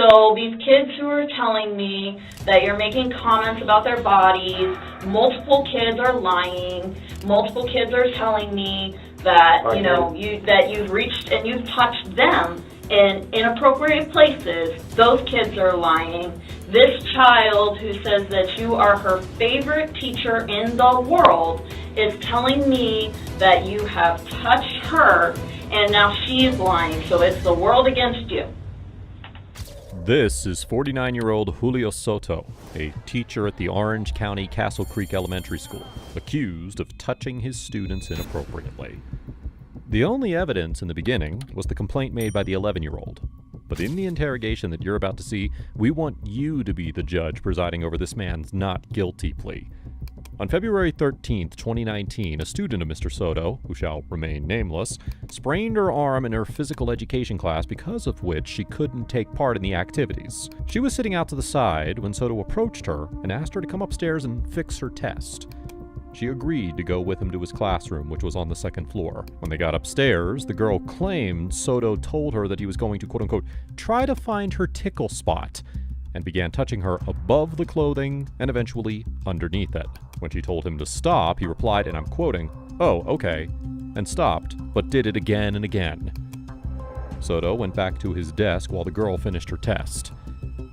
So these kids who are telling me that you're making comments about their bodies, multiple kids are lying, multiple kids are telling me that, that you've reached and you've touched them in inappropriate places, those kids are lying. This child who says that you are her favorite teacher in the world is telling me that you have touched her, and now she's lying, so it's the world against you. This is 49-year-old Julio Soto, a teacher at the Orange County Castle Creek Elementary School, accused of touching his students inappropriately. The only evidence in the beginning was the complaint made by the 11-year-old. But in the interrogation that you're about to see, we want you to be the judge presiding over this man's not guilty plea. On February 13th, 2019, a student of Mr. Soto, who shall remain nameless, sprained her arm in her physical education class, because of which she couldn't take part in the activities. She was sitting out to the side when Soto approached her and asked her to come upstairs and fix her test. She agreed to go with him to his classroom, which was on the second floor. When they got upstairs, the girl claimed Soto told her that he was going to, quote-unquote, try to find her tickle spot, and began touching her above the clothing and eventually underneath it. When she told him to stop, he replied, and I'm quoting, "Oh, okay," and stopped, but did it again and again. Soto went back to his desk while the girl finished her test.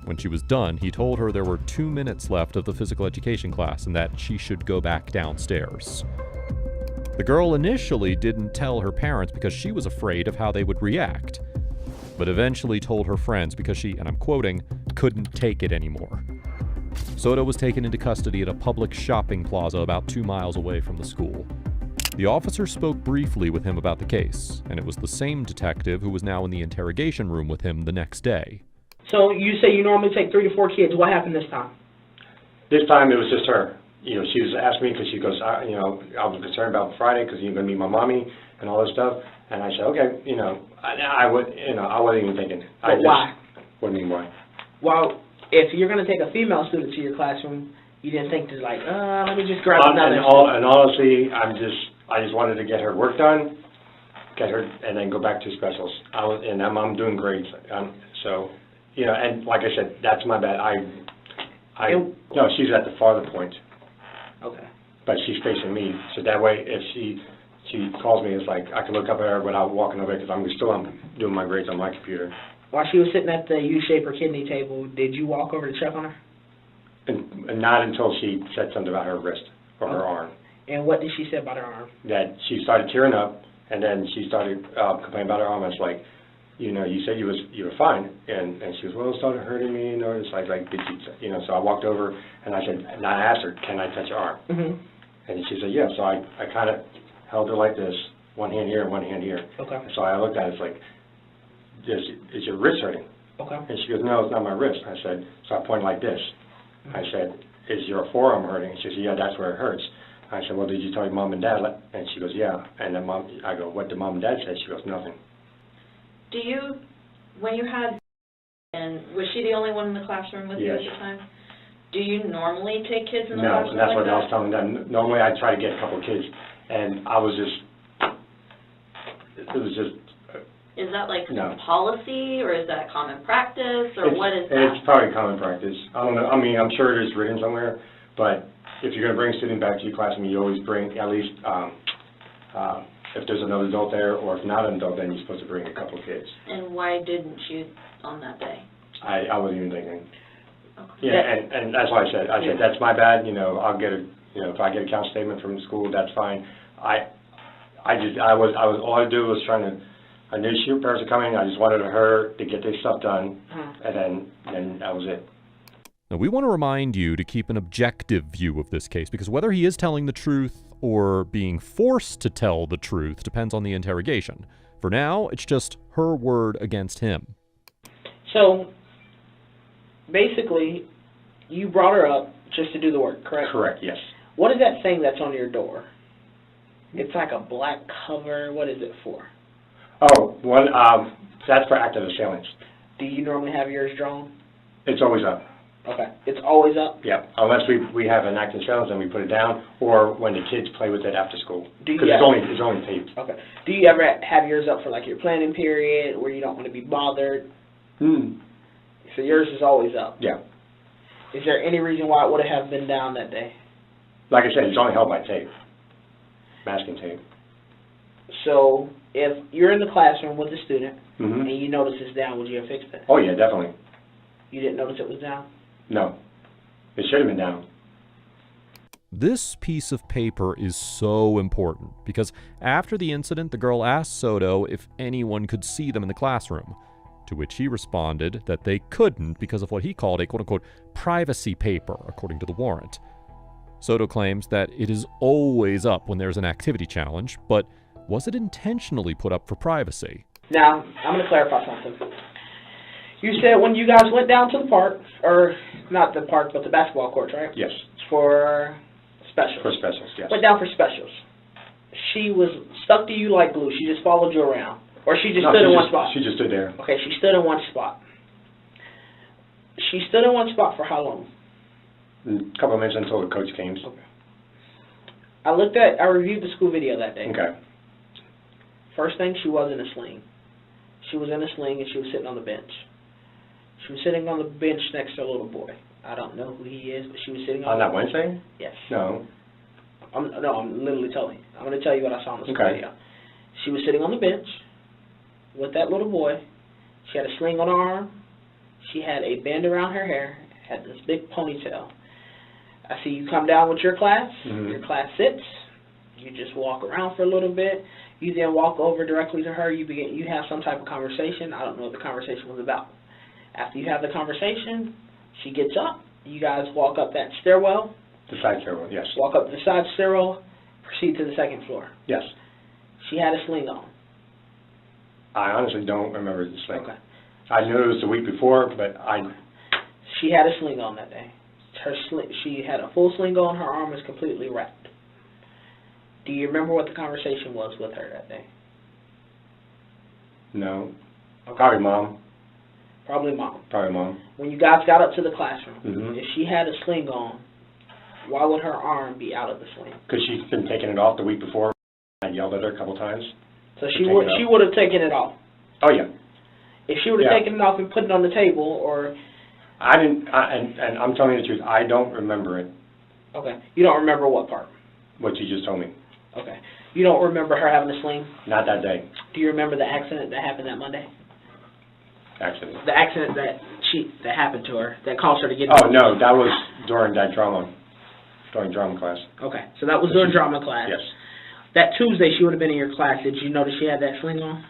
When she was done, he told her there were 2 minutes left of the physical education class and that she should go back downstairs. The girl initially didn't tell her parents because she was afraid of how they would react, but eventually told her friends because she, and I'm quoting, couldn't take it anymore. Soto was taken into custody at a public shopping plaza about 2 miles away from the school. The officer spoke briefly with him about the case, and it was the same detective who was now in the interrogation room with him the next day. So you say you normally take 3 to 4 kids. What happened this time? This time it was just her. She was asking me because she goes, I was concerned about Friday because you're going to meet my mommy and all this stuff. And I said, okay, I wasn't even thinking. Why? What do you mean why? Well, if you're going to take a female student to your classroom, you didn't think to let me just grab another. And honestly, I just wanted to get her work done, get her, and then go back to specials. I'm doing great. And like I said, that's my bad. No, she's at the farther point. Okay. But she's facing me, so that way, if she calls me, it's like I can look up at her without walking over because I'm doing my grades on my computer. While she was sitting at the U-shape or kidney table, did you walk over to check on her? And not until she said something about her wrist or her arm. And what did she say about her arm? That she started tearing up, and then she started complaining about her arm. I was like, you said you were fine, and she was, well, it started hurting me, it's like did you, so I walked over, and I said, and I asked her, can I touch your arm? Mm-hmm. And she said, yeah, so I kind of held her like this, one hand here and one hand here. Okay. So I looked at it, it's like, is your wrist hurting? Okay. And she goes, no, it's not my wrist. I said, so I pointed like this. Mm-hmm. I said, is your forearm hurting? She said, yeah, that's where it hurts. I said, well, did you tell your mom and dad? And she goes, yeah. And then I go, what did mom and dad say? She goes, nothing. Do you, when you had, and was she the only one in the classroom with you at the time? Do you normally take kids in the classroom? No, that's what I was telling them. Normally I try to get a couple of kids, and it was just. Is that like policy, or is that common practice, or what is that? It's probably common practice. I don't know. I mean, I'm sure it is written somewhere, but if you're going to bring a student back to your classroom, you always bring at least, if there's another adult there, or if not an adult, then you're supposed to bring a couple of kids. And why didn't you on that day? I wasn't even thinking. Okay. Yeah, and that's why I said that's my bad. I'll get if I get a count statement from the school, that's fine. All I do was trying to. I knew parents were coming. I just wanted her to get this stuff done, and then that was it. Now, we want to remind you to keep an objective view of this case, because whether he is telling the truth or being forced to tell the truth depends on the interrogation. For now, it's just her word against him. So, basically, you brought her up just to do the work, correct? Correct, yes. What is that thing that's on your door? It's like a black cover. What is it for? Oh, that's for active assailants. Do you normally have yours drawn? It's always up. Okay. It's always up? Yeah, unless we have an active assailants and we put it down, or when the kids play with it after school. Because it's only taped. Okay. Do you ever have yours up for like your planning period where you don't want to be bothered? So yours is always up. Yeah. Is there any reason why it would have been down that day? Like I said, it's only held by tape, masking tape. So if you're in the classroom with a student Mm-hmm. and you notice it's down, would you have fixed it? Oh, yeah, definitely. You didn't notice it was down? No. It should have been down. This piece of paper is so important because after the incident, the girl asked Soto if anyone could see them in the classroom, to which he responded that they couldn't because of what he called a quote-unquote privacy paper, according to the warrant. Soto claims that it is always up when there's an activity challenge, but was it intentionally put up for privacy? Now, I'm going to clarify something. You said when you guys went down to the park, or not the park, but the basketball courts, right? Yes. For specials. For specials, yes. Went down for specials. She was stuck to you like glue. She just followed you around. Or she just stood in one spot? She just stood there. Okay, she stood in one spot. She stood in one spot for how long? A couple of minutes until the coach came. Okay. I reviewed the school video that day. Okay. First thing, she was in a sling. She was in a sling and she was sitting on the bench. She was sitting on the bench next to a little boy. I don't know who he is, but she was sitting on that Wednesday? Yes. No. I'm literally telling you. I'm going to tell you what I saw in the Okay. video. She was sitting on the bench with that little boy. She had a sling on her arm. She had a band around her hair, had this big ponytail. I see you come down with your class. Mm-hmm. Your class sits. You just walk around for a little bit. You then walk over directly to her. You have some type of conversation. I don't know what the conversation was about. After you have the conversation, she gets up. You guys walk up that stairwell. The side stairwell, yes. Walk up the side stairwell. Proceed to the second floor. Yes. She had a sling on. I honestly don't remember the sling. Okay. I knew it was the week before, but She had a sling on that day. She had a full sling on. Her arm was completely wrapped. Do you remember what the conversation was with her that day? No. Okay. Probably mom. Probably mom. Probably mom. When you guys got up to the classroom, Mm-hmm. if she had a sling on, why would her arm be out of the sling? Because she's been taking it off the week before. I yelled at her a couple times. So she would have taken it off. Oh, yeah. If she would have taken it off and put it on the table, or I didn't, and I'm telling you the truth, I don't remember it, okay, you don't remember what part? what you just told me. Okay, you don't remember her having a sling. Not that day. Do you remember the accident that happened that Monday? Accident. The accident that happened to her that caused her to get. Oh, no, that was during drama class. Okay, so that was during drama class. Yes. That Tuesday she would have been in your class. Did you notice she had that sling on?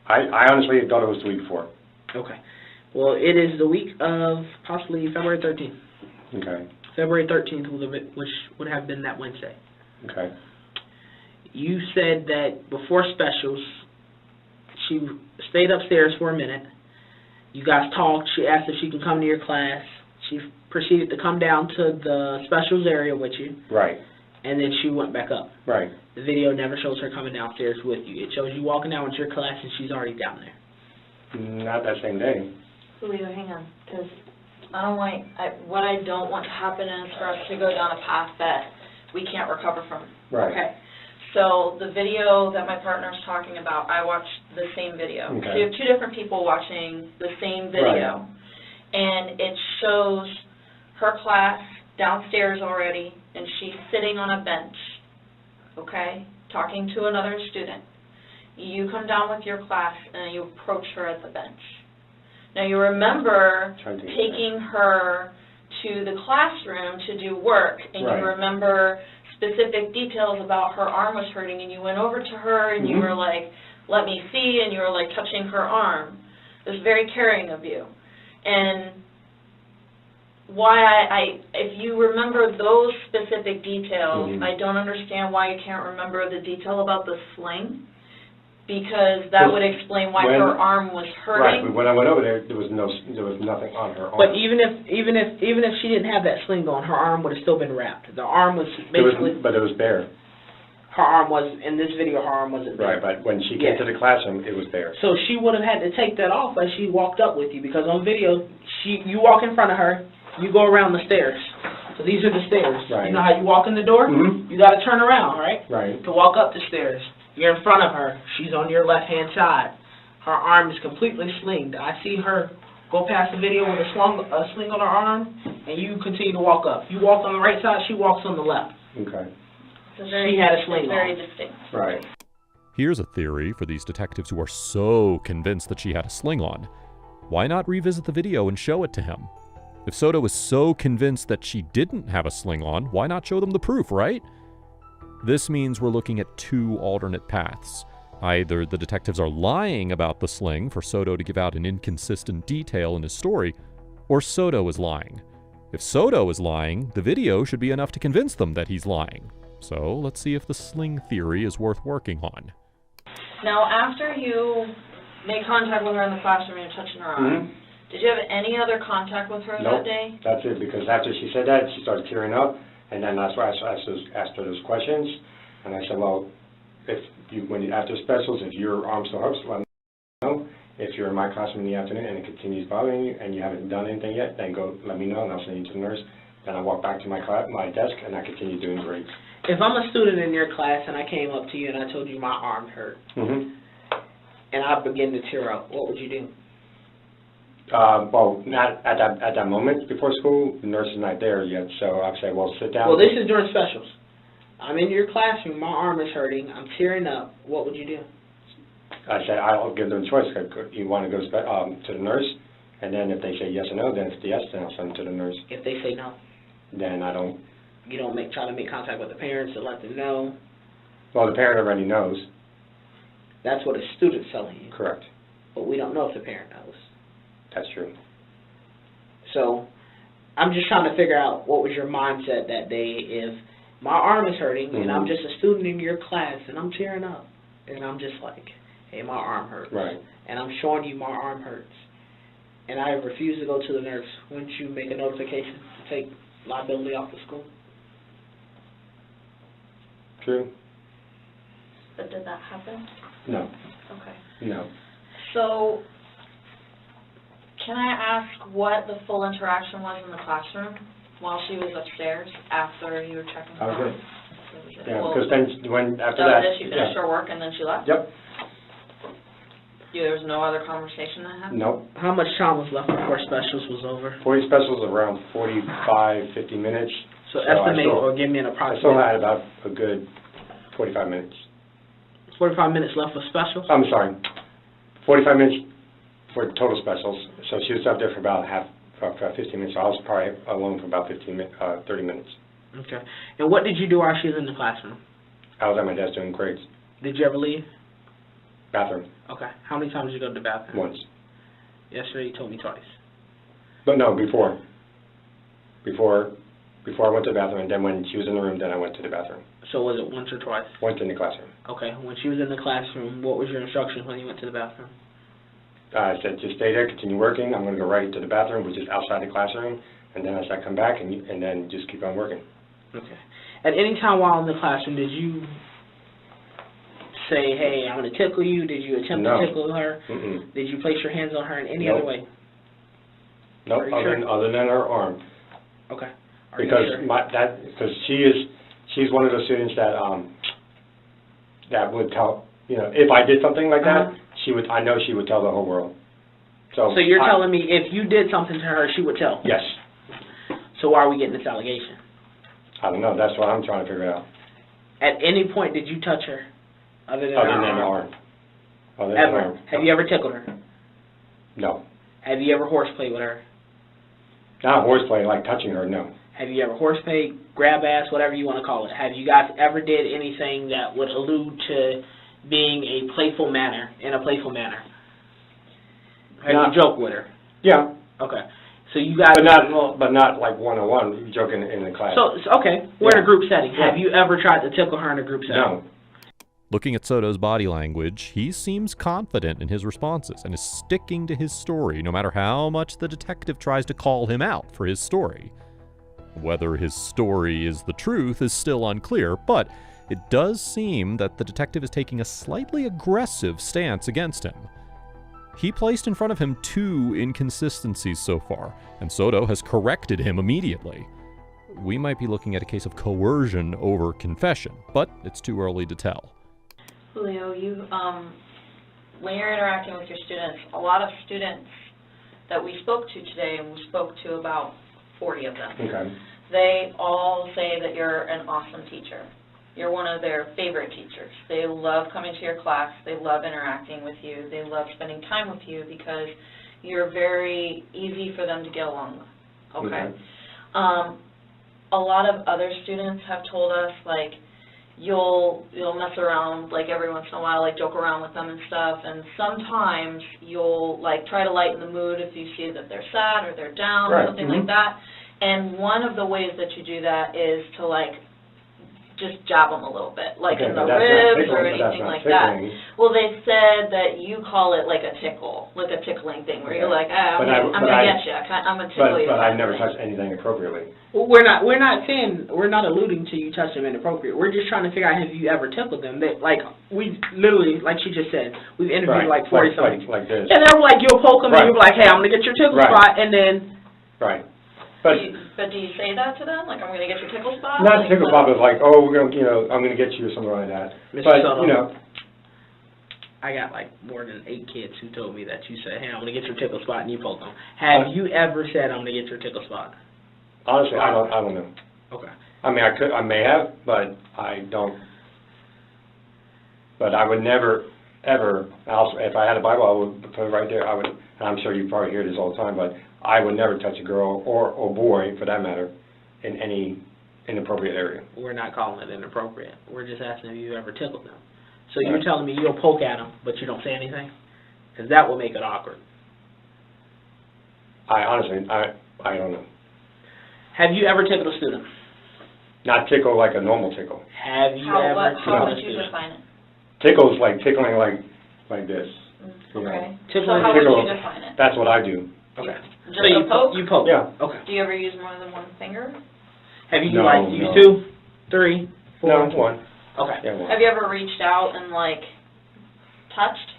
I honestly thought it was the week before. Okay. Well, it is the week of possibly February 13th. Okay. February 13th, which would have been that Wednesday. Okay. You said that before specials, she stayed upstairs for a minute. You guys talked. She asked if she could come to your class. She proceeded to come down to the specials area with you. Right. And then she went back up. Right. The video never shows her coming downstairs with you. It shows you walking down with your class and she's already down there. Not that same day. Julio, hang on, because what I don't want to happen is for us to go down a path that we can't recover from. Right. Okay. So the video that my partner's talking about, I watched the same video. Okay. So you have two different people watching the same video. Right. And it shows her class downstairs already, and she's sitting on a bench, okay, talking to another student. You come down with your class, and you approach her at the bench. Now, you remember taking her to the classroom to do work, and right. You remember specific details about her arm was hurting, and you went over to her, and you were like, let me see, and you were like touching her arm. It was very caring of you. And why if you remember those specific details, I don't understand why you can't remember the detail about the sling, because that would explain why her arm was hurting. Right, but when I went over there, there was nothing on her arm. But even if she didn't have that sling on, her arm would have still been wrapped. The arm was basically. But it was bare. Her arm was, in this video, her arm wasn't there. Right, but when she came to the classroom, it was there. So she would have had to take that off as she walked up with you, because on video, you walk in front of her, you go around the stairs. So these are the stairs. Right. You know how you walk in the door? Mm-hmm. You got to turn around, right? Right. To walk up the stairs. You're in front of her. She's on your left-hand side. her arm is completely slinged. I see her go past the video with a sling on her arm, and you continue to walk up. You walk on the right side, she walks on the left. Okay. She had a sling very on. distinct. Right. Here's a theory for these detectives who are so convinced that she had a sling on. Why not revisit the video and show it to him? If Soto was so convinced that she didn't have a sling on, why not show them the proof, right? This means we're looking at two alternate paths. Either the detectives are lying about the sling for Soto to give out an inconsistent detail in his story, or Soto is lying. If Soto is lying, the video should be enough to convince them that he's lying. So let's see if the sling theory is worth working on. Now, after you made contact with her in the classroom and you're touching her arm, did you have any other contact with her that day? That's it, because after she said that, she started tearing up, and then that's why I asked her those questions, and I said, well, after specials, if your arm still hurts, let me know. If you're in my classroom in the afternoon and it continues bothering you and you haven't done anything yet, then go let me know and I'll send you to the nurse. Then I walk back to my desk and I continue doing grades. If I'm a student in your class and I came up to you and I told you my arm hurt, and I begin to tear up, what would you do? Well, not at that moment before school. The nurse is not there yet, so I'd say, well, sit down. Well, this is during specials. I'm in your classroom, my arm is hurting, I'm tearing up, what would you do? I said, I'll give them a choice. You want to go to the nurse, and then if they say yes or no, then if it's yes, then I'll send them to the nurse. If they say no? Then I don't. You don't try to make contact with the parents to let them know? Well, the parent already knows. That's what a student's telling you. Correct. But we don't know if the parent knows. That's true. So, I'm just trying to figure out what was your mindset that day if my arm is hurting and I'm just a student in your class and I'm tearing up and I'm just like, hey, my arm hurts. Right. And I'm showing you my arm hurts. And I refuse to go to the nurse. Wouldn't you make a notification to take liability off the school? True. But did that happen? No. Okay. No. So, can I ask what the full interaction was in the classroom while she was upstairs after you were checking her I was out? good. Yeah, because then after that that. she finished her work and then she left? Yep. There was no other conversation that happened? Nope. How much time was left before specials was over? 40 specials around 45, 50 minutes. So estimate or give me an I approximate. still had about a good 45 minutes. 45 minutes left for specials? I'm sorry, 45 minutes for total specials. So she was up there for about 15 minutes. So I was probably alone for about 30 minutes. Okay. And what did you do while she was in the classroom? I was at my desk doing grades. Did you ever leave? Bathroom. Okay. How many times did you go to the bathroom? Once. Yesterday you told me twice. But no, before. Before I went to the bathroom, and then when she was in the room, then I went to the bathroom. So was it once or twice? Once in the classroom. Okay. When she was in the classroom, what was your instructions when you went to the bathroom? I said, just stay there, continue working. I'm going to go right to the bathroom, which is outside the classroom. And then I said, come back, and then just keep on working. Okay. At any time while in the classroom, did you say, hey, I'm going to tickle you? Did you attempt to tickle her? Did you place your hands on her in any other way? Nope, other than her arm. Okay. Because she's one of those students that would tell, if I did something like that, I know she would tell the whole world. So you're telling me if you did something to her, she would tell? Yes. So why are we getting this allegation? I don't know. That's what I'm trying to figure out. At any point, did you touch her? Other than the arm. Ever? Have you ever tickled her? No. Have you ever horseplayed with her? Not horseplay, like touching her, no. Have you ever horseplayed, grab ass, whatever you want to call it? Have you guys ever did anything that would allude to being in a playful manner? Have you joked with her? Yeah. Okay. So you guys... But not like one-on-one, joking in the class. So okay, we're in a group setting. Yeah. Have you ever tried to tickle her in a group setting? No. Looking at Soto's body language, he seems confident in his responses and is sticking to his story no matter how much the detective tries to call him out for his story. Whether his story is the truth is still unclear, but it does seem that the detective is taking a slightly aggressive stance against him. He placed in front of him 2 inconsistencies so far, and Soto has corrected him immediately. We might be looking at a case of coercion over confession, but it's too early to tell. Julio, you when you're interacting with your students, a lot of students that we spoke to today, and we spoke to about 40 of them, Okay. they all say that you're an awesome teacher. You're one of their favorite teachers. They love coming to your class. They love interacting with you. They love spending time with you because you're very easy for them to get along with. Okay? A lot of other students have told us, like, you'll mess around, like, every once in a while, like, joke around with them and stuff, and sometimes you'll, like, try to lighten the mood if you see that they're sad or they're down or something like that. And one of the ways that you do that is to, like, just jab them a little bit, like in the ribs or anything like that. Well, they said that you call it like a tickle, like a tickling thing, where you're like, I'm going to get you, I'm going to tickle you. But I've never touched anything appropriately. Well, we're not alluding to you touching them inappropriate. We're just trying to figure out, have you ever tickled them? That, like, we literally, like she just said, we've interviewed like 40 something. Like this. And they're like, you'll poke them and you'll be like, hey, I'm going to get your tickle spot, and then. Right. But do you say that to them? Like, I'm going to get your tickle spot? Not tickle spot, but like, oh, we're going to, I'm going to get you or something like that. But, I got like more than 8 kids who told me that you said, hey, I'm going to get your tickle spot, and you poke them. Have you ever said, I'm going to get your tickle spot? Honestly, I don't know. Okay. I mean, I may have, but I don't. But I would never, ever, if I had a Bible, I would put it right there. I would, and I'm sure you probably hear this all the time, but I would never touch a girl or boy, for that matter, in any inappropriate area. We're not calling it inappropriate. We're just asking if you've ever tickled them. So you're telling me you'll poke at them, but you don't say anything? Because that will make it awkward. Honestly, I don't know. Have you ever tickled a student? Not tickle like a normal tickle. Have you ever tickled a student? How would you define it? Tickle is like tickling like this. Okay. So how would you define it? That's what I do. Okay. Just so a poke? You poke. Yeah. Okay. Do you ever use more than one finger? Have you used 2, 3, 4? No, 1. Okay. Yeah, 1. Have you ever reached out and, like, touched?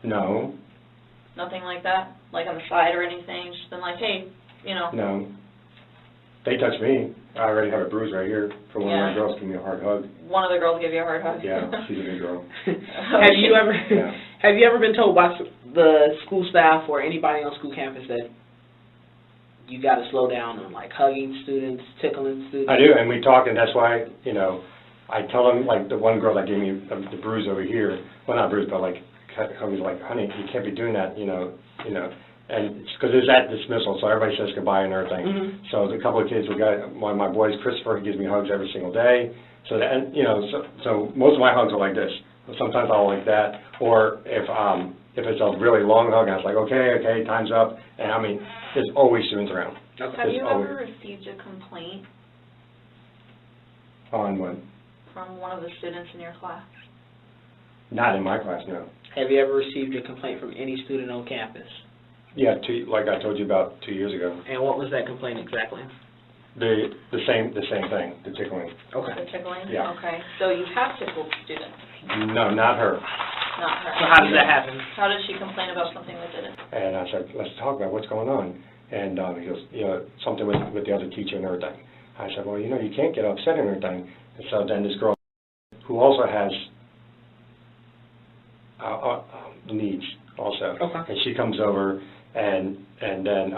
No. Nothing like that? Like on the side or anything? Just been like, hey, No. They touched me. I already have a bruise right here from one of my girls giving me a hard hug. One of the girls give you a hard hug? Yeah, she's a good girl. Have you ever been told by the school staff or anybody on school campus that you got to slow down on, like, hugging students, tickling students? I do, and we talk, and that's why, I tell them, like, the one girl that gave me the bruise over here, well, not bruise, but, like, I was like, honey, you can't be doing that, and because it was at dismissal, so everybody says goodbye and everything. So a couple of kids, one of my boys, Christopher, he gives me hugs every single day. So that, and, so most of my hugs are like this. Sometimes I'll like that, or if it's a really long hug, I was like, okay, time's up. And I mean, there's always students around. Have you ever received a complaint? On what? From one of the students in your class? Not in my class, no. Have you ever received a complaint from any student on campus? Yeah, like I told you about 2 years ago. And what was that complaint exactly? The same thing, the tickling. Okay. The tickling? Yeah. Okay. So you have tickled students? No, not her. Not her. So how did that happen? How did she complain about something that didn't? And I said, let's talk about what's going on. And he goes, something with the other teacher and everything. I said, well, you can't get upset and everything. And so then this girl, who also has needs also, and she comes over, and then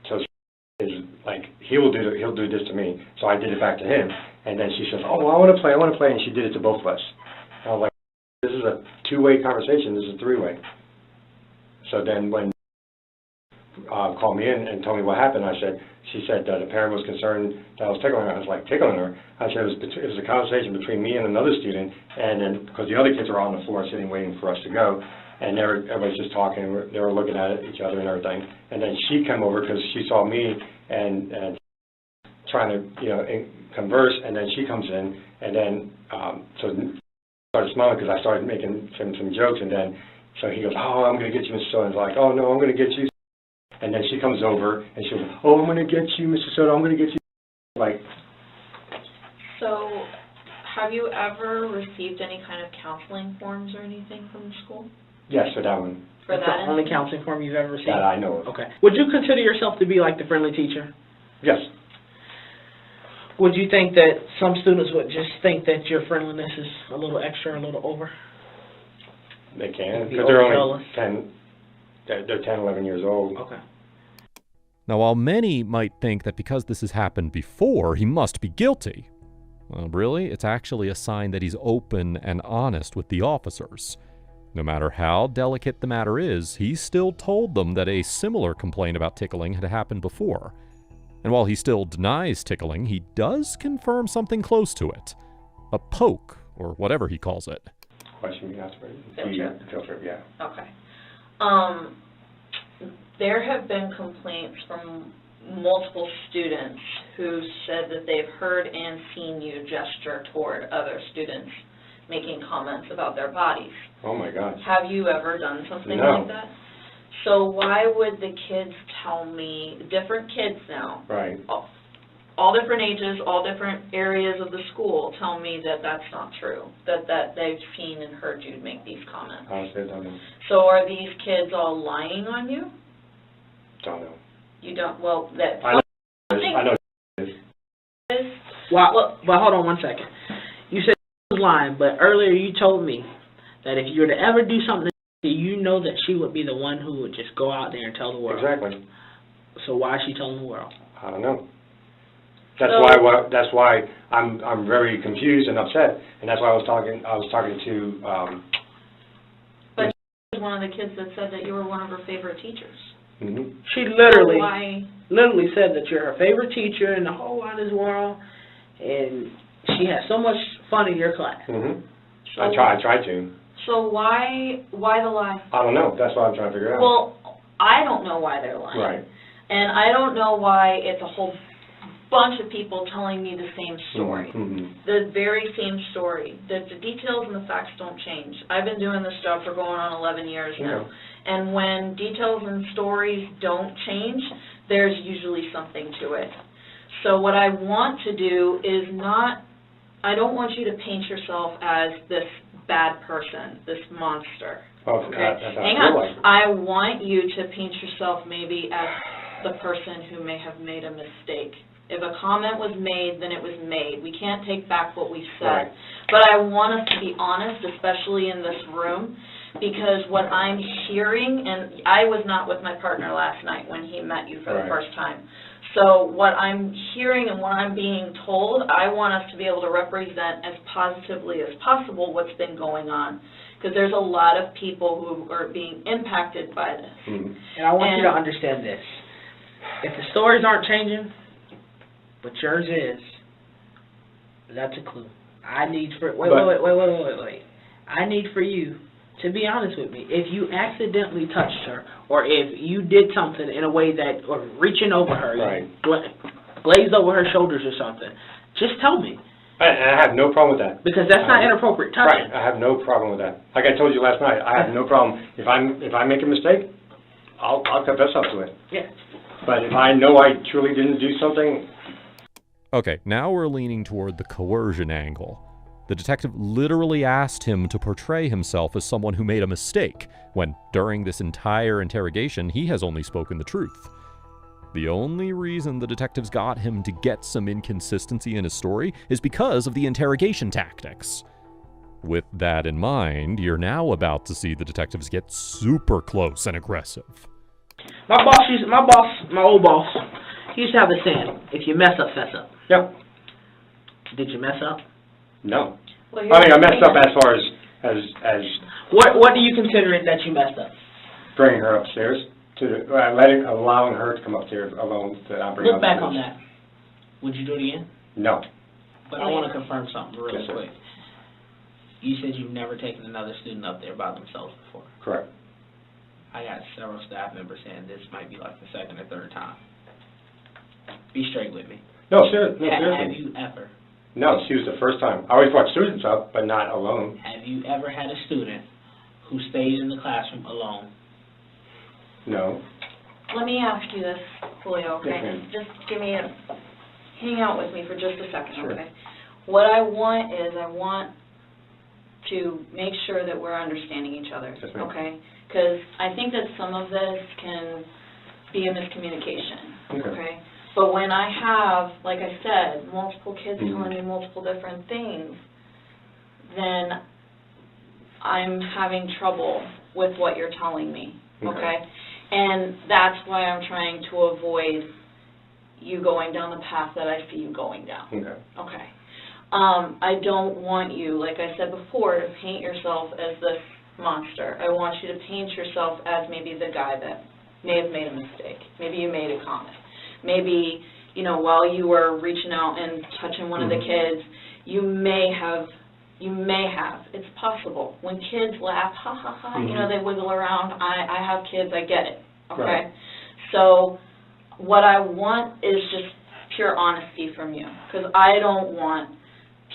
so is like he'll do this to me. So I did it back to him, and then she says, oh, well, I want to play, and she did it to both of us. And I was like, this is a 2-way conversation. This is a 3-way. So then when called me in and told me what happened, she said that the parent was concerned that I was tickling her. I was like, tickling her? I said it was a conversation between me and another student, and then because the other kids were on the floor sitting waiting for us to go, and everybody's just talking, they were looking at each other and everything, and then she came over because she saw me and trying to converse, and then she comes in, and then so started smiling because I started making some jokes, and then so he goes, oh, I'm going to get you, Mr. Soto. And I was like, oh, no, I'm going to get you. And then she comes over, and she goes, oh, I'm going to get you, Mr. Soto, I'm going to get you. Like. So, have you ever received any kind of counseling forms or anything from the school? Yes, for that one. That's the only counseling form you've ever received? That I know of. Okay. Would you consider yourself to be like the friendly teacher? Yes. Would you think that some students would just think that your friendliness is a little extra, a little over? They can, Be because they're overzealous. only 10, they're 10, 11 years old. Okay. Now, while many might think that because this has happened before, he must be guilty, well, really, it's actually a sign that he's open and honest with the officers. No matter how delicate the matter is, he still told them that a similar complaint about tickling had happened before. And while he still denies tickling, he does confirm something close to it. A poke, or whatever he calls it. Question you asked for? Field trip. Field trip, yeah. Okay. There have been complaints from multiple students who said that they've heard and seen you gesture toward other students making comments about their bodies. Oh my gosh. Have you ever done something No. like that? So why would the kids tell me, different kids now, Right. all different ages, all different areas of the school, tell me that that's not true, that they've seen and heard you make these comments? Honestly, I don't know. So are these kids all lying on you? Don't know. You don't, well, that... I know. I I know. is, Well, but hold on one second. You said she was lying, but earlier you told me that if you were to ever do something, you know that she would be the one who would just go out there and tell the world. Exactly. So why is she telling the world? I don't know. That's So- That's why I'm very confused and upset, and that's why I was talking to. but she was one of the kids that said that you were one of her favorite teachers. Mm-hmm. She literally Why? said that you're her favorite teacher in the whole wide world, and she has so much fun in your class. Mm-hmm. So, I tried to. So why the lie? I don't know. That's what I'm trying to figure out. Well, I don't know why they're lying. Right. And I don't know why it's a whole bunch of people telling me the same story. Mm-hmm. The very same story. The details and the facts don't change. I've been doing this job for going on 11 years now. Yeah. And when details and stories don't change, there's usually something to it. So what I want to do is I don't want you to paint yourself as this bad person, this monster. Oh, Okay? that's how Hang I feel on. like. I want you to paint yourself maybe as the person who may have made a mistake. If a comment was made, then it was made. We can't take back what we said. Right. But I want us to be honest, especially in this room, because what I'm hearing, and I was not with my partner last night when he met you for the Right. first time. So what I'm hearing and what I'm being told, I want us to be able to represent as positively as possible what's been going on. Because there's a lot of people who are being impacted by this. Mm-hmm. And I want you to And- understand this. If the stories aren't changing, but yours is, that's a clue. I need for wait. I need for you to be honest with me. If you accidentally touched her, or if you did something in a way that, or reaching over her, Right. you glazed over her shoulders or something, just tell me, And I have no problem with that. because that's not inappropriate touching. Right. I have no problem with that. Like I told you last night, I have no problem. If I make a mistake, I'll confess up to it. Yeah. But if I know I truly didn't do something. Okay, now we're leaning toward the coercion angle. The detective literally asked him to portray himself as someone who made a mistake, when during this entire interrogation he has only spoken the truth. The only reason the detectives got him to get some inconsistency in his story is because of the interrogation tactics. With that in mind, you're now about to see the detectives get super close and aggressive. My old boss, he used to have a saying, if you mess up, fess up. Yep. Did you mess up? No. Well, I mean, I messed up as far as What do you consider it that you messed up? bringing her upstairs allowing her to come upstairs alone. Look back on that. Would you do it again? No. But I want to confirm something real Yes, sir. quick. You said you've never taken another student up there by themselves before. Correct. I got several staff members saying this might be like the second or third time. Be straight with me. No, seriously. No, Have seriously. you ever? No, she was the first time. I always brought students up, but not alone. Have you ever had a student who stayed in the classroom alone? No. Let me ask you this, Julio, okay? Yes, ma'am. Just hang out with me for just a second, Sure. okay? What I want is to make sure that we're understanding each other, Yes, ma'am. okay? Because I think that some of this can be a miscommunication, Okay. okay? But when I have, like I said, multiple kids Mhm. telling me multiple different things, then I'm having trouble with what you're telling me, Okay. okay? And that's why I'm trying to avoid you going down the path that I see you going down. Okay. Okay. I don't want you, like I said before, to paint yourself as this monster. I want you to paint yourself as maybe the guy that may have made a mistake. Maybe you made a comment. Maybe, you know, while you were reaching out and touching one of the kids, you may have, it's possible. When kids laugh, ha, ha, ha, you know, they wiggle around. I have kids, I get it, okay? Right. So what I want is just pure honesty from you, because I don't want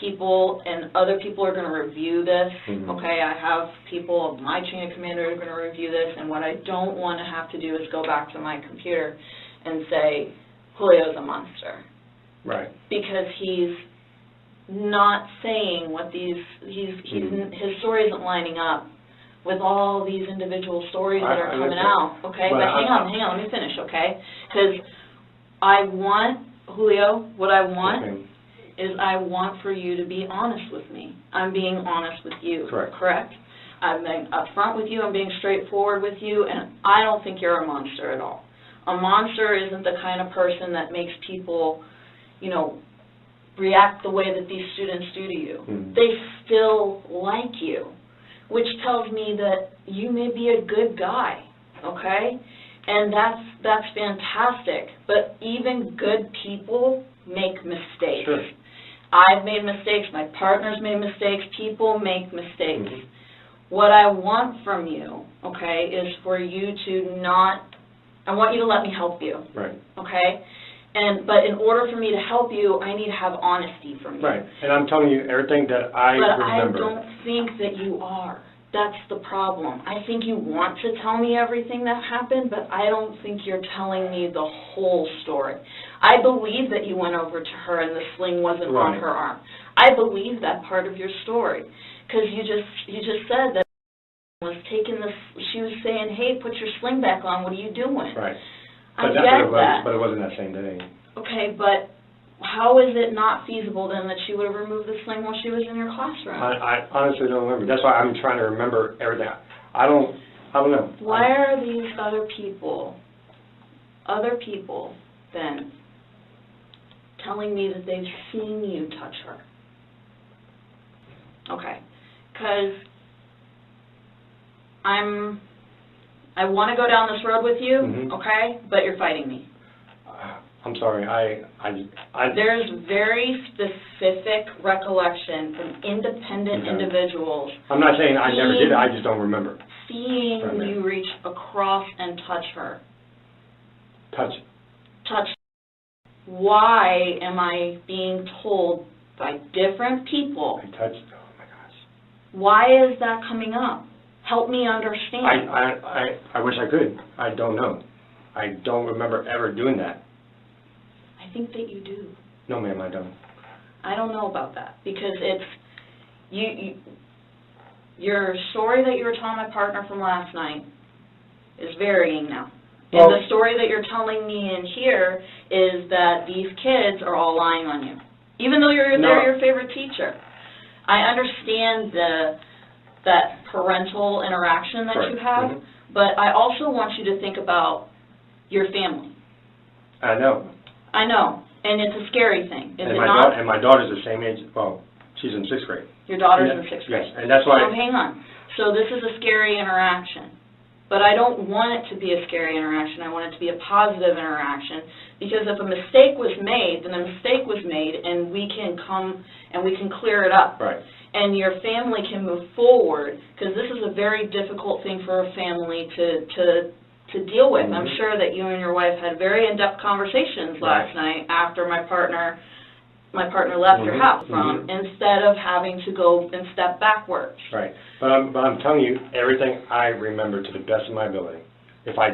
people, and other people are going to review this, okay? I have people, my chain of command are going to review this, and what I don't want to have to do is go back to my computer and say, Julio's a monster. Right. Because he's not saying what his story isn't lining up with all these individual stories that are coming out, okay? But hang on, let me finish, okay? Because I want, Julio, what I want is I want for you to be honest with me. I'm being honest with you, correct? I'm being upfront with you, I'm being straightforward with you, and I don't think you're a monster at all. A monster isn't the kind of person that makes people, you know, react the way that these students do to you. They still like you, which tells me that you may be a good guy, okay? And that's fantastic. But even good people make mistakes. Sure. I've made mistakes, my partner's made mistakes, people make mistakes. What I want from you, okay, is for you to not, I want you to let me help you. Right. Okay? But in order for me to help you, I need to have honesty from you. Right. And I'm telling you everything that I remember. But I don't think that you are. That's the problem. I think you want to tell me everything that happened, but I don't think you're telling me the whole story. I believe that you went over to her and the sling wasn't on her arm. I believe that part of your story, because you just said that was taking this. She was saying, "Hey, put your sling back on. What are you doing?" Right. I get that. But it wasn't that same day. Okay, but how is it not feasible then that she would have removed the sling while she was in your classroom? I honestly don't remember. That's why I'm trying to remember everything. I don't know. Why are these other people then telling me that they've seen you touch her? Okay, because I want to go down this road with you, okay, but you're fighting me. I'm sorry, There's very specific recollection from independent individuals. I'm not saying I never did it, I just don't remember. Seeing you reach across and touch her. Touch. Why am I being told by different people? I touched, oh my gosh. Why is that coming up? Help me understand. I wish I could. I don't know. I don't remember ever doing that. I think that you do. No, ma'am, I don't. I don't know about that, because it's, your story that you were telling my partner from last night is varying now. And the story that you're telling me in here is that these kids are all lying on you, even though they're your favorite teacher. I understand that parental interaction that you have, but I also want you to think about your family. I know. I know, and it's a scary thing, is and it my not? And my daughter's the same age, well, she's in 6th grade. Your daughter's in 6th grade. Yes, and that's why. So hang on. So this is a scary interaction, but I don't want it to be a scary interaction. I want it to be a positive interaction, because if a mistake was made, then a mistake was made, and we can come and we can clear it up. Right. And your family can move forward, because this is a very difficult thing for a family to deal with. I'm sure that you and your wife had very in-depth conversations last night after my partner left your house instead of having to go and step backwards. Right. But I'm telling you everything I remember to the best of my ability. If I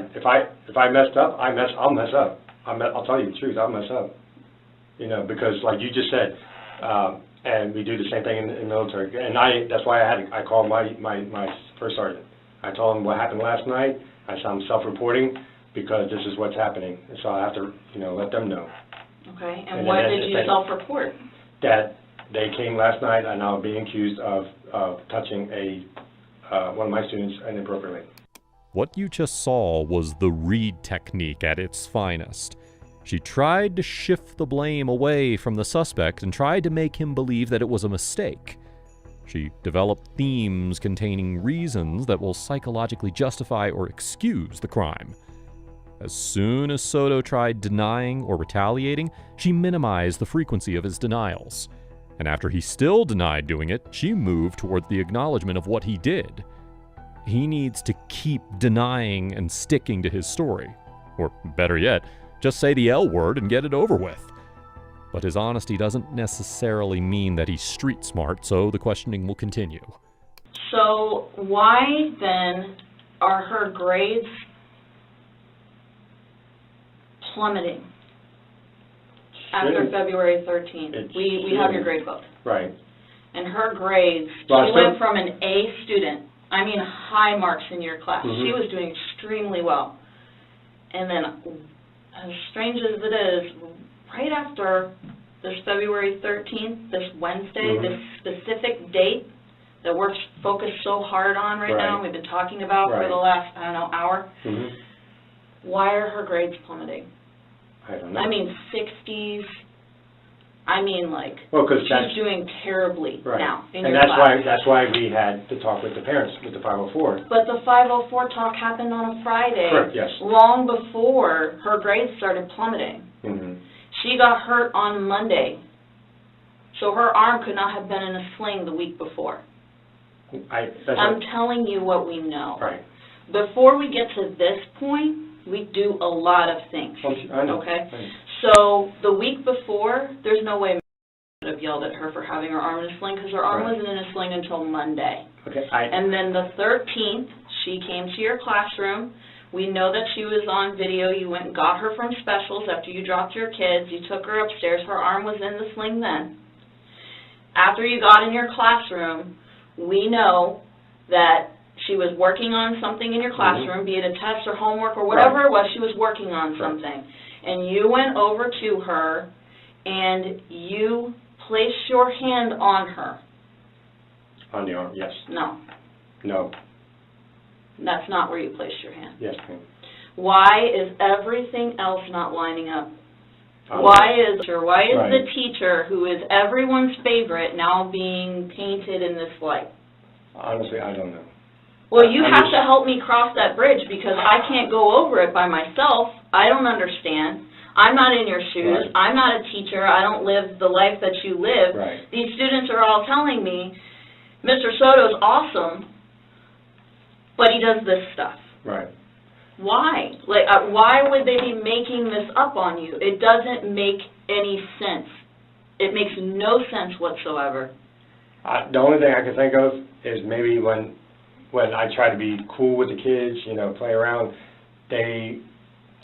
messed up, I'll mess up. I'll tell you the truth, I'll mess up. You know, because like you just said, and we do the same thing in the military. And that's why I called my first sergeant. I told him what happened last night. I said I'm self-reporting because this is what's happening. And so I have to, let them know. Okay. And what did you self-report? That they came last night and I was being accused of touching a one of my students inappropriately. What you just saw was the Reed technique at its finest. She tried to shift the blame away from the suspect and tried to make him believe that it was a mistake. She developed themes containing reasons that will psychologically justify or excuse the crime. As soon as Soto tried denying or retaliating, she minimized the frequency of his denials. And after he still denied doing it, she moved toward the acknowledgement of what he did. He needs to keep denying and sticking to his story. Or better yet, just say the L word and get it over with. But his honesty doesn't necessarily mean that he's street smart, so the questioning will continue. So why then are her grades plummeting after February 13th? We have your grade book. Right. And her grades, Well, she went from an A student, I mean high marks in your class. Mhm. She was doing extremely well. And then, as strange as it is, right after this February 13th, this Wednesday, Mhm. this specific date that we're focused so hard on right now, Right. we've been talking about for Right. the last, I don't know, hour, Mm-hmm. why are her grades plummeting? I don't know. I mean 60s, I mean like, Well, 'cause she's that's doing terribly right. now in And your class. that's why we had to talk with the parents with the 504. But the 504 talk happened on a Friday. Correct, yes. Long before her grades started plummeting. Mm-hmm. She got hurt on Monday. So her arm could not have been in a sling the week before. I'm telling you what we know. Right. Before we get to this point, we do a lot of things. I know. Okay? I know. So the week before, there's no way I would have yelled at her for having her arm in a sling because her arm Right. wasn't in a sling until Monday. Okay. And then the 13th, she came to your classroom. We know that she was on video. You went and got her from specials after you dropped your kids. You took her upstairs. Her arm was in the sling then. After you got in your classroom, we know that she was working on something in your classroom, be it a test or homework or whatever it was, she was working on something. And you went over to her and you placed your hand on her. On the arm, yes. No, No. that's not where you placed your hand. Yes, ma'am. Why is everything else not lining up? Um, Why is the Right. teacher, who is everyone's favorite, now being painted in this light? Honestly, I don't know. Well, you I'm have just- to help me cross that bridge because I can't go over it by myself. I don't understand. I'm not in your shoes. Right. I'm not a teacher. I don't live the life that you live. Right. These students are all telling me, Mr. Soto's awesome, but he does this stuff. Right. Why? Like, why would they be making this up on you? It doesn't make any sense. It makes no sense whatsoever. The only thing I can think of is maybe when I try to be cool with the kids, you know, play around, they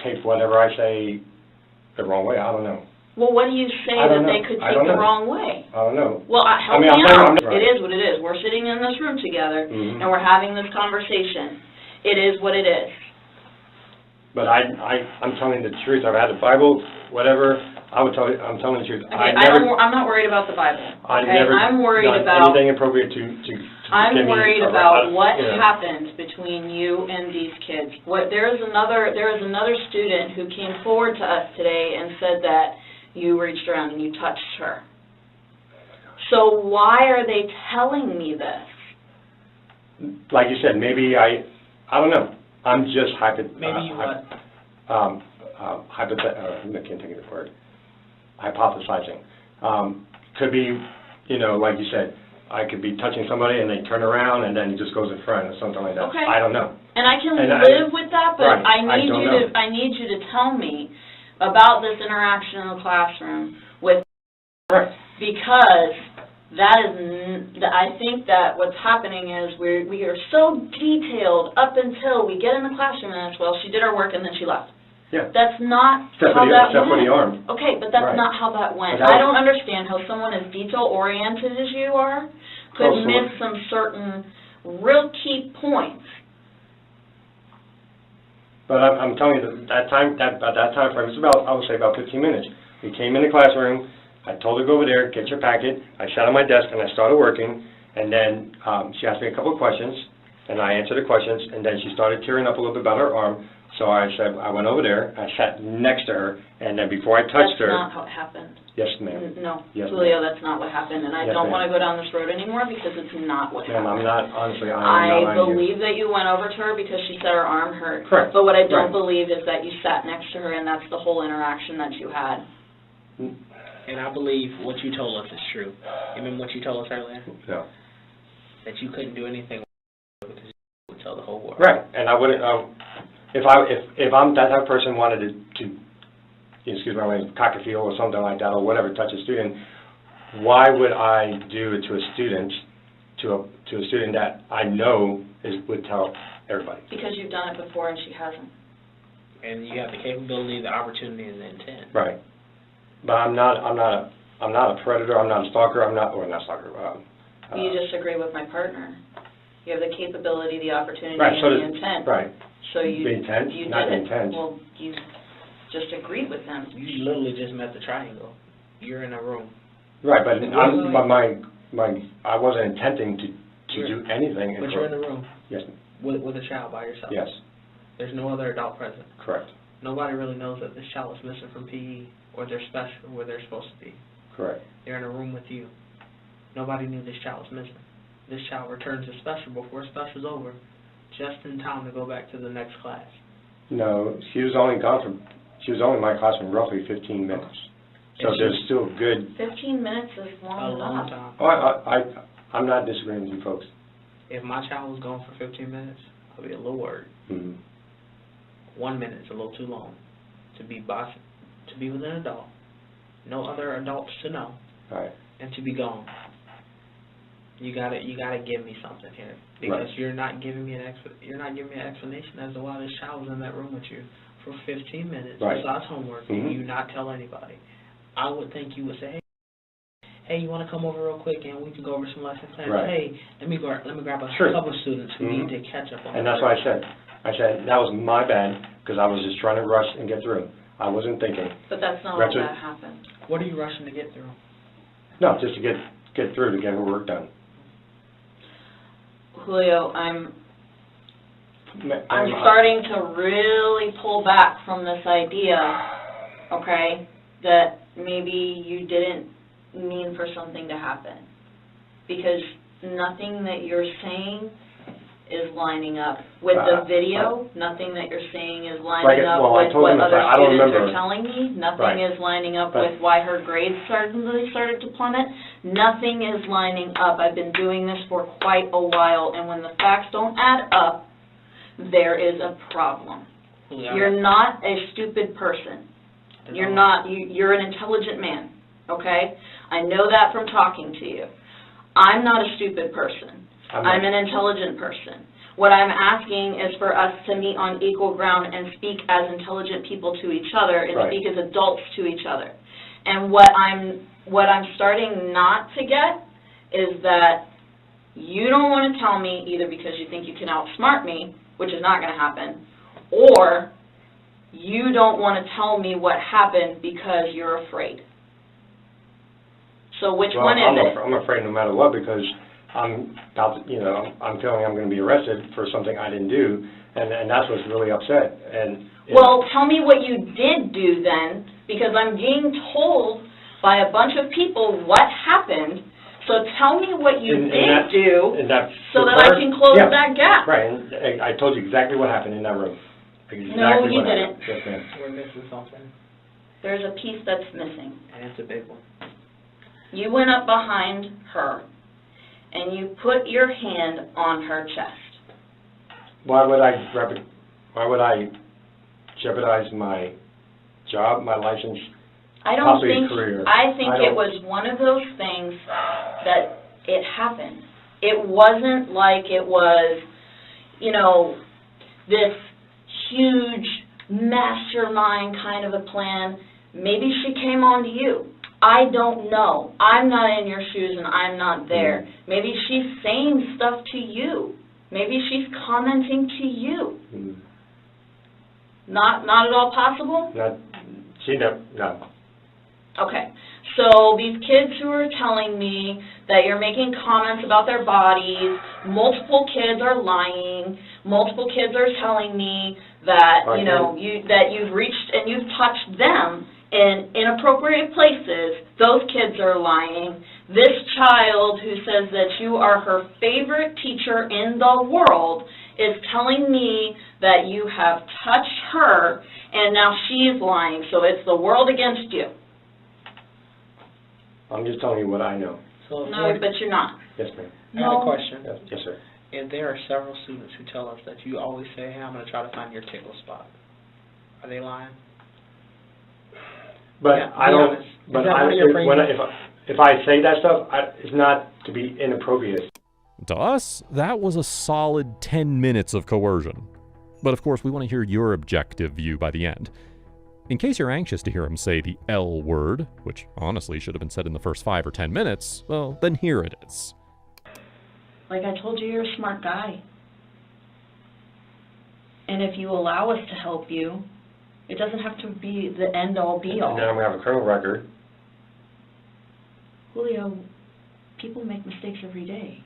take whatever I say the wrong way. I don't know. Well, what do you say I that don't they know. could I take don't the know. wrong way? I don't know. Well, help I mean, me I'm out. saying- It is what it is. We're sitting in this room together, Mhm. and we're having this conversation. It is what it is. But I'm telling the truth. I've had the Bible, whatever. I'm telling the truth. Okay, I'm I'm not worried about the Bible. I've Okay, never I'm worried done about. anything appropriate to I'm get me worried a- about what you know. happened between you and these kids. There is another student who came forward to us today and said that you reached around and you touched her. So why are they telling me this? Like you said, maybe I don't know. I'm just Maybe you what? I can't think of the word. Hypothesizing. Could be, you know, like you said, I could be touching somebody and they turn around and then he just goes in front or something like that. Okay. I don't know. And I can And live with that, but right, I I need don't you know. to tell me about this interaction in the classroom with, Right. because I think that what's happening is we are so detailed up until we get in the classroom and it's, well, she did her work and then she left. Yeah. That's not Except how for that except for went. the arm. Okay, but that's Right. not how that went. But that I was- don't understand how someone as detail-oriented as you are could Close to miss it. some certain real key points. But I'm telling you that time frame, it was about, I would say about 15 minutes. We came in the classroom, I told her to go over there, get your packet, I sat on my desk and I started working, and then she asked me a couple of questions, and I answered the questions, and then she started tearing up a little bit about her arm. So I said, I went over there, I sat next to her, and then before I touched her. That's not how it happened. Yes, ma'am. No, Yes, Julio, ma'am. that's not what happened, and I Yes, don't ma'am. want to go down this road anymore because it's not what Ma'am, happened. I'm not, honestly, I'm not I lying to you. believe that you went over to her because she said her arm hurt. Correct. But what I don't Right. believe is that you sat next to her and that's the whole interaction that you had. And I believe what you told us is true. You remember what you told us earlier? No. That you couldn't do anything because you would tell the whole world. Right, and I wouldn't, if I'm that type of person wanted to excuse my language, cock a heel or something like that, or whatever, touch a student, why would I do it to a student, to a student that I know would tell everybody? Because you've done it before and she hasn't. And you have the capability, the opportunity, and the intent. Right, but I'm not a predator. I'm not a stalker. Not a stalker. You disagree with my partner. You have the capability, the opportunity, Right, so and the intent. Right. So you, The intent, you not did the it. intent. Well, you just agreed with them. You literally just met the triangle. You're in a room. Right, but Wait. I wasn't intending to You're- do anything. But you're in a room Yes. with a child by yourself. Yes. There's no other adult present. Correct. Nobody really knows that this child is missing from PE or they're special where they're supposed to be. Correct. They're in a room with you. Nobody knew this child was missing. This child returns to special before special's over, just in time to go back to the next class. No, she was only in my class for roughly 15 minutes. So And there's still good. 15 minutes is A long long enough. time. Oh, I'm not disagreeing with you folks. If my child was gone for 15 minutes, I'd be a little worried. Mm-hmm. 1 minute is a little too long to be with an adult, no other adults to know, All right. and to be gone. You gotta give me something here because Right. you're not giving me an explanation as to why this child was in that room with you for 15 minutes Right. besides homework, Mhm. and you not tell anybody. I would think you would say, hey, you want to come over real quick and we can go over some lesson plans? Right. Hey, let me grab a Sure. couple of students who Mhm. need to catch up on. And that's what I said. I said that was my bad because I was just trying to rush and get through. I wasn't thinking. But that's not Retro- what that happened. What are you rushing to get through? No, just to get through to get her work done. Julio, I'm I'm starting to really pull back from this idea, okay, that maybe you didn't mean for something to happen. Because nothing that you're saying is lining up with the video. Nothing that you're saying is lining up well, I with told what him other I don't students remember. are telling me. Nothing Right. is lining up But- with why her grades suddenly started to plummet. Nothing is lining up. I've been doing this for quite a while, and when the facts don't add up, there is a problem. You're not a stupid person. You're not. You're an intelligent man, okay? I know that from talking to you. I'm not a stupid person. I'm an intelligent person. What I'm asking is for us to meet on equal ground and speak as intelligent people to each other and Right. speak as adults to each other. And what I'm starting not to get is that you don't want to tell me either because you think you can outsmart me, which is not going to happen, or you don't want to tell me what happened because you're afraid. So which one is it? I'm afraid no matter what because I'm feeling I'm going to be arrested for something I didn't do, and that's what's really upset. And Well, tell me what you did do then, because I'm being told by a bunch of people what happened. So tell me what you did do so that I can close that gap. Right, and I told you exactly what happened in that room. Exactly No, you what happened. didn't. Yes, ma'am. We're missing something, There's a piece that's missing. and it's a big one. You went up behind her, and you put your hand on her chest. Why would I jeopardize my job, my license? I don't Possibly think, career. I think I it don't- was one of those things that it happened. It wasn't like it was, this huge mastermind kind of a plan. Maybe she came on to you. I don't know. I'm not in your shoes and I'm not there. Maybe she's saying stuff to you. Maybe she's commenting to you. Mm. Not at all possible? No. Okay. So these kids who are telling me that you're making comments about their bodies, multiple kids are lying, multiple kids are telling me that, that you've reached and you've touched them in inappropriate places, those kids are lying. This child who says that you are her favorite teacher in the world is telling me that you have touched her, and now she's lying, so it's the world against you. I'm just telling you what I know. So No, but you're not. Yes, ma'am. I have a question. Yes, sir. And there are several students who tell us that you always say, hey, I'm going to try to find your tickle spot. Are they lying? But Yeah, I be don't, honest. but Is that what honestly, you're afraid of? if I say that stuff, it's not to be inappropriate. To us, that was a solid 10 minutes of coercion. But of course, we want to hear your objective view by the end. In case you're anxious to hear him say the L word, which honestly should have been said in the first 5 or 10 minutes, well, then here it is. Like I told you, you're a smart guy. And if you allow us to help you, it doesn't have to be the end-all, be-all. And then I'm going to have a criminal record. Julio, people make mistakes every day.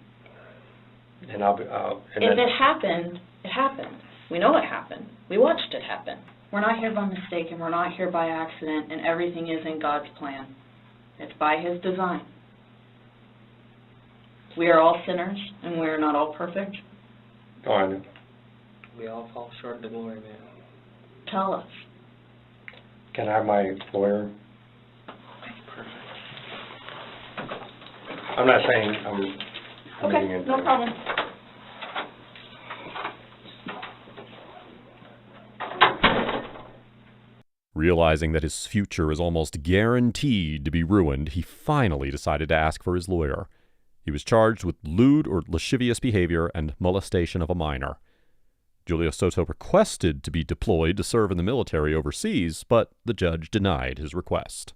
And I'll be, If it happened, it happened. We know it happened. We watched it happen. We're not here by mistake, and we're not here by accident, and everything is in God's plan. It's by His design. We are all sinners, and we are not all perfect. Oh, I know. We all fall short of the glory, man. Tell us. Can I have my lawyer? Perfect. I'm not saying I'm committing Okay, it. no problem. Realizing that his future is almost guaranteed to be ruined, he finally decided to ask for his lawyer. He was charged with lewd or lascivious behavior and molestation of a minor. Julio Soto requested to be deployed to serve in the military overseas, but the judge denied his request.